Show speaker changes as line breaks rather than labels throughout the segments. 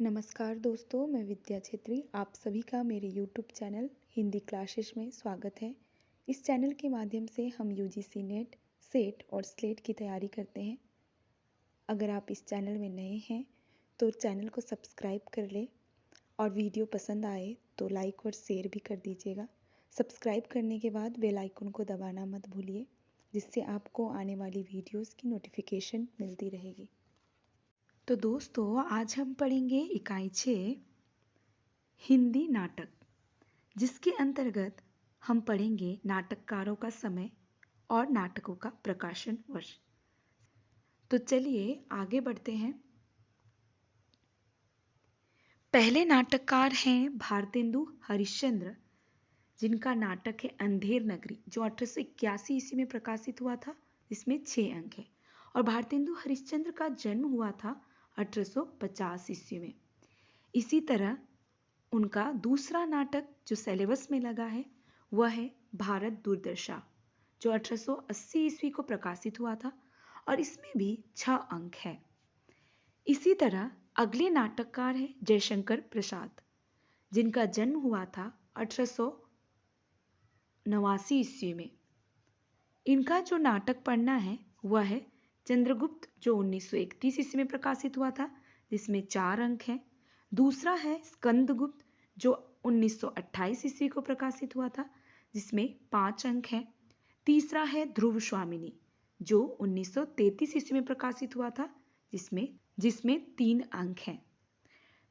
नमस्कार दोस्तों, मैं विद्या छेत्री। आप सभी का मेरे YouTube चैनल हिंदी क्लासेस में स्वागत है। इस चैनल के माध्यम से हम यूजीसी नेट, सेट और स्लेट की तैयारी करते हैं। अगर आप इस चैनल में नए हैं तो चैनल को सब्सक्राइब कर लें और वीडियो पसंद आए तो लाइक और शेयर भी कर दीजिएगा। सब्सक्राइब करने के बाद बेल आइकन को दबाना मत भूलिए, जिससे आपको आने वाली वीडियोज़ की नोटिफिकेशन मिलती रहेगी। तो दोस्तों, आज हम पढ़ेंगे इकाई 6 हिंदी नाटक, जिसके अंतर्गत हम पढ़ेंगे नाटककारों का समय और नाटकों का प्रकाशन वर्ष। तो चलिए आगे बढ़ते हैं। पहले नाटककार हैं भारतेंदु हरिश्चंद्र, जिनका नाटक है अंधेर नगरी, जो 1881 ईस्वी में प्रकाशित हुआ था, जिसमें 6 अंक है। और भारतेंदु हरिश्चंद्र का जन्म हुआ था 1850 ईस्वी में। इसी तरह उनका दूसरा नाटक जो सिलेबस में लगा है वह है भारत दुर्दशा, जो 1880 ईस्वी को प्रकाशित हुआ था और इसमें भी 6 अंक है। इसी तरह अगले नाटककार हैं जयशंकर प्रसाद, जिनका जन्म हुआ था 1889 ईस्वी में। इनका जो नाटक पढ़ना है वह है चंद्रगुप्त, जो 1931 ईस्वी में प्रकाशित हुआ था, जिसमें 4 अंक हैं। दूसरा है स्कंदगुप्त, जो 1928 ईस्वी को प्रकाशित हुआ था, जिसमें 5 अंक हैं। तीसरा है ध्रुव स्वामिनी, जो 1933 ईस्वी में प्रकाशित हुआ था, जिसमें 3 अंक हैं।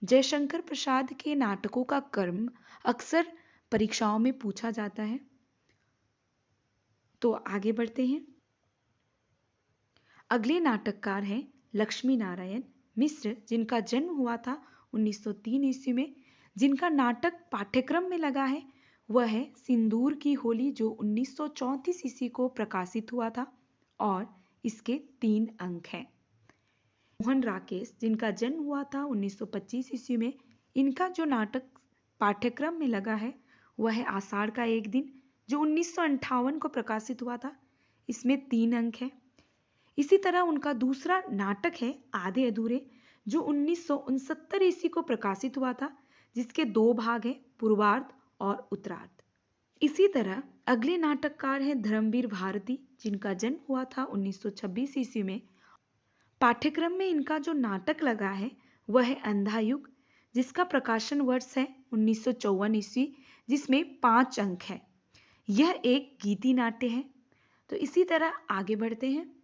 जयशंकर प्रसाद के नाटकों का क्रम अक्सर परीक्षाओं में पूछा जाता है। तो आगे बढ़ते हैं। अगले नाटककार हैं लक्ष्मी नारायण मिश्र, जिनका जन्म हुआ था 1903 ईस्वी में। जिनका नाटक पाठ्यक्रम में लगा है वह है सिंदूर की होली, जो 1934 ईस्वी को प्रकाशित हुआ था और इसके 3 अंक हैं। मोहन राकेश, जिनका जन्म हुआ था 1925 ईस्वी में। इनका जो नाटक पाठ्यक्रम में लगा है वह है आषाढ़ का एक दिन, जो 1958 को प्रकाशित हुआ था, इसमें 3 अंक है। इसी तरह उनका दूसरा नाटक है आधे अधूरे, जो 1969 ईस्वी को प्रकाशित हुआ था, जिसके 2 भाग हैं, पूर्वार्ध और उत्तरार्ध। इसी तरह अगले नाटककार हैं धर्मवीर भारती, जिनका जन्म हुआ था 1926 ईस्वी में। पाठ्यक्रम में इनका जो नाटक लगा है वह है अंधा युग, जिसका प्रकाशन वर्ष है 1954 ईस्वी, जिसमें 5 अंक है। यह एक गीति नाट्य है। तो इसी तरह आगे बढ़ते हैं।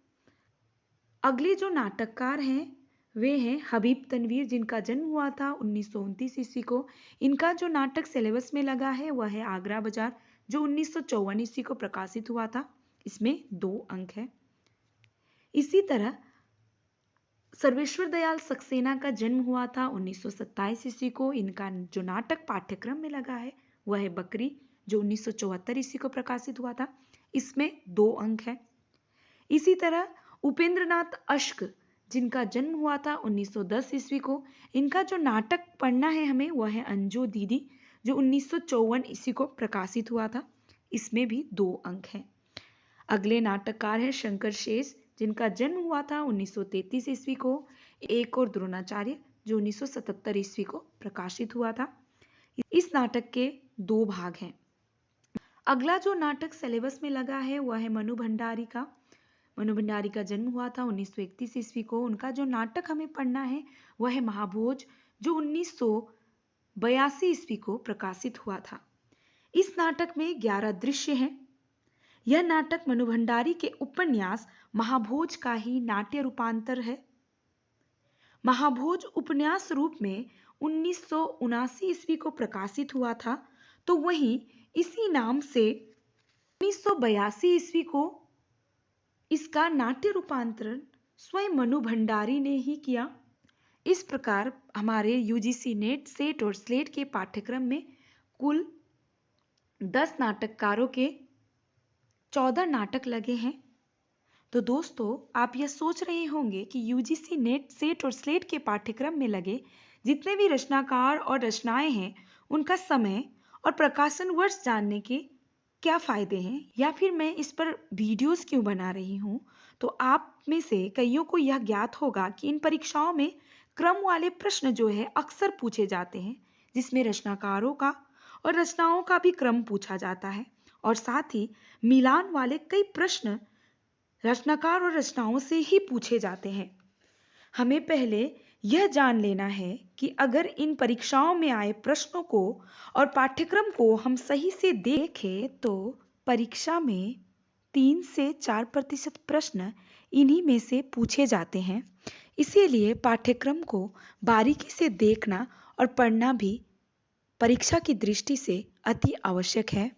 अगले जो नाटककार हैं वे हैं हबीब तनवीर, जिनका जन्म हुआ था 1929 ईस्वी को। इनका जो नाटक सिलेबस में लगा है वह है आगरा बाजार, जो 1954 ईस्वी को प्रकाशित हुआ था, इसमें 2 अंक है। इसी तरह सर्वेश्वर दयाल सक्सेना का जन्म हुआ था 1927 ईस्वी को। इनका जो नाटक पाठ्यक्रम में लगा है वह है बकरी, जो 1974 ईस्वी को प्रकाशित हुआ था, इसमें 2 अंक है। इसी तरह उपेंद्रनाथ अश्क, जिनका जन्म हुआ था 1910 ईस्वी को। इनका जो नाटक पढ़ना है हमें वह है अंजो दीदी, जो 1954 ईस्वी को प्रकाशित हुआ था, इसमें भी 2 अंक हैं। अगले नाटककार है शंकर शेष, जिनका जन्म हुआ था 1933 ईस्वी को। एक और द्रोणाचार्य, जो 1977 ईस्वी को प्रकाशित हुआ था। इस नाटक के 2 भाग हैं। अगला जो नाटक सिलेबस में लगा है वह है मनु भंडारी का। मनु भंडारी का जन्म हुआ था 1931 ईस्वी को। उनका जो नाटक हमें पढ़ना है वह है महाभोज, जो 1982 ईस्वी को प्रकाशित हुआ था। इस नाटक में 11 दृश्य हैं। यह नाटक मनु भंडारी के उपन्यास महाभोज का ही नाट्य रूपांतर है। महाभोज उपन्यास रूप में 1979 ईस्वी को प्रकाशित हुआ था, तो वहीं इसी नाम से 1982 ईस्वी को इसका नाट्य रूपांतरण स्वयं मनु भंडारी ने ही किया। इस प्रकार हमारे यूजीसी नेट, सेट और स्लेट के पाठ्यक्रम में कुल 10 नाटककारों के 14 नाटक लगे हैं। तो दोस्तों, आप यह सोच रहे होंगे कि यूजीसी नेट, सेट और स्लेट के पाठ्यक्रम में लगे जितने भी रचनाकार और रचनाएं हैं उनका समय और प्रकाशन वर्ष जानने के क्या फायदे हैं, या फिर मैं इस पर वीडियोस क्यों बना रही हूँ। तो आप में से कईयों को यह ज्ञात होगा कि इन परीक्षाओं में क्रम वाले प्रश्न जो है अक्सर पूछे जाते हैं, जिसमें रचनाकारों का और रचनाओं का भी क्रम पूछा जाता है, और साथ ही मिलान वाले कई प्रश्न रचनाकार और रचनाओं से ही पूछे जाते हैं। हमें पहले यह जान लेना है कि अगर इन परीक्षाओं में आए प्रश्नों को और पाठ्यक्रम को हम सही से देखें तो परीक्षा में 3 से 4% प्रश्न इन्हीं में से पूछे जाते हैं। इसीलिए पाठ्यक्रम को बारीकी से देखना और पढ़ना भी परीक्षा की दृष्टि से अति आवश्यक है।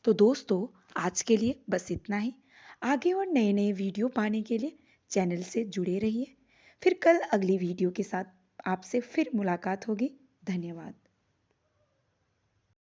तो दोस्तों, आज के लिए बस इतना ही। आगे और नए नए वीडियो पाने के लिए चैनल से जुड़े रहिए। फिर कल अगली वीडियो के साथ आपसे फिर मुलाकात होगी। धन्यवाद।